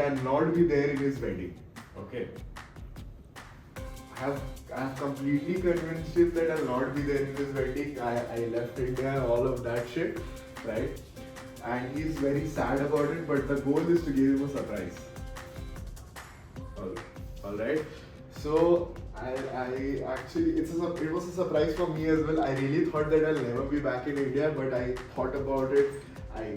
I'll not be there in his wedding. Okay. I have completely convinced him that I'll not be there in his wedding. I left India and all of that shit, right? And he's very sad about it, but the goal is to give him a surprise. Alright. So I actually it was a surprise for me as well. I really thought that I'll never be back in India, but I thought about it. I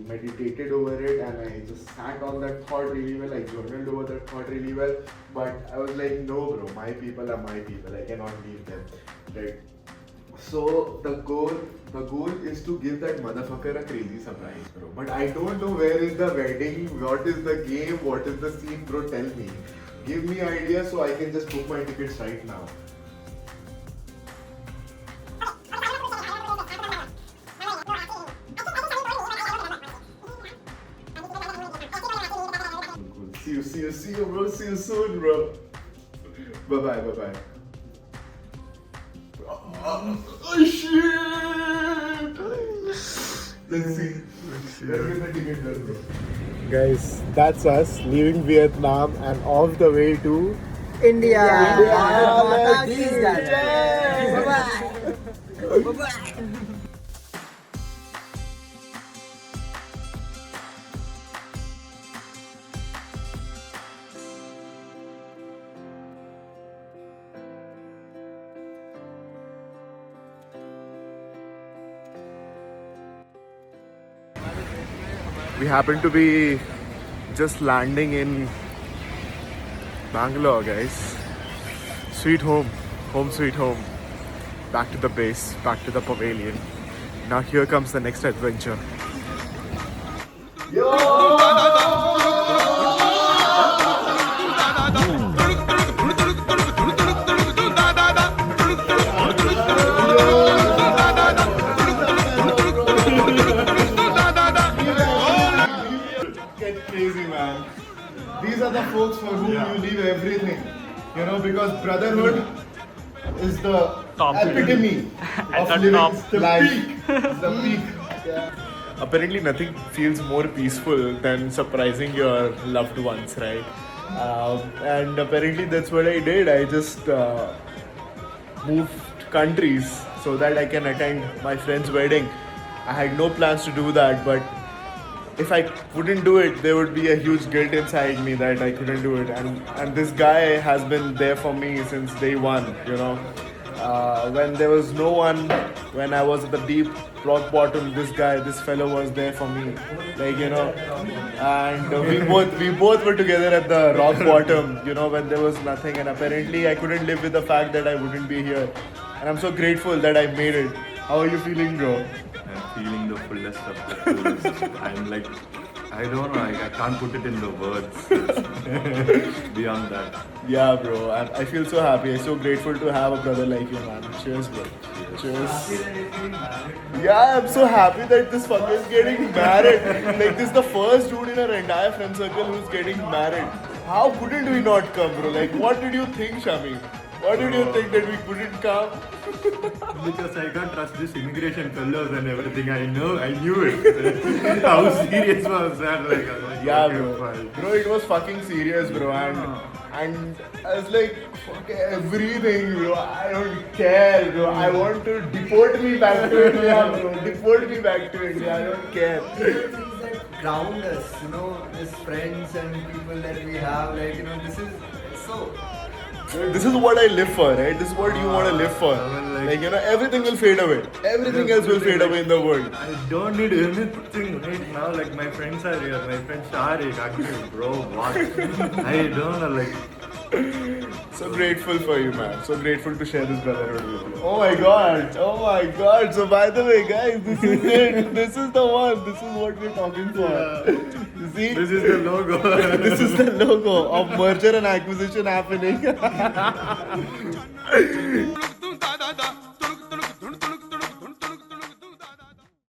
meditated over it and I just sat on that thought really well. I journaled over that thought really well. But I was like, no bro, my people are my people. I cannot leave them. Right. So the goal is to give that motherfucker a crazy surprise, bro. But I don't know where is the wedding, what is the game, what is the scene, bro. Tell me. Give me ideas so I can just book my tickets right now. Cool. See you, bro. See you soon, bro. Bye-bye. Oh shit! Let's see. Let's get the ticket done, bro. Guys, that's us leaving Vietnam and off the way to India. Bye-bye. We happen to be just landing in Bangalore, guys. Sweet home, sweet home. Back to the base, back to the pavilion. Now here comes the next adventure. Get crazy, man. These are the folks for whom you leave everything. You know, because brotherhood is the epitome of living life. It's the peak. Apparently, nothing feels more peaceful than surprising your loved ones, right? And apparently, that's what I did. I just moved countries so that I can attend my friend's wedding. I had no plans to do that, but if I wouldn't do it, there would be a huge guilt inside me that I couldn't do it. And this guy has been there for me since day one, you know. When there was no one, when I was at the deep rock bottom, this fellow was there for me. Like, you know, and we both were together at the rock bottom, you know, when there was nothing. And apparently I couldn't live with the fact that I wouldn't be here. And I'm so grateful that I made it. How are you feeling, bro? I'm feeling the fullest of the fullest. I'm like, I don't know, I can't put it in the words. It's beyond that. Yeah, bro. I feel so happy. I'm so grateful to have a brother like you, man. Cheers, bro. Cheers. Yeah, I'm so happy that this fucker is getting married. Like, this is the first dude in our entire friend circle who's getting married. How couldn't we not come, bro? Like, what did you think, Shami? What did you think that we couldn't come? Because I can't trust this immigration fellows and everything. I knew it. How serious was that? Like, I was like, Yeah, okay, bro. fine. Bro, it was fucking serious, bro. And I was like, fuck everything, bro. I don't care, bro. I want to deport me back to India, bro. Deport me back to India. I don't care. Things that ground us, you know, these friends and people that we have, like, you know, this is so. This is what I live for, right? This is what you want to live for. Like, you know, everything will fade away. Everything else will fade away in the world. I don't need anything right now. Like, my friends are here. My friend Sharik, actually, bro, what? I don't know, like. So grateful for you, man. So grateful to share this brotherhood with you. Oh my god. Oh my god. So by the way, guys, this is it. This is the one. This is what we're talking for. You see? This is the logo. This is the logo of merger and acquisition happening.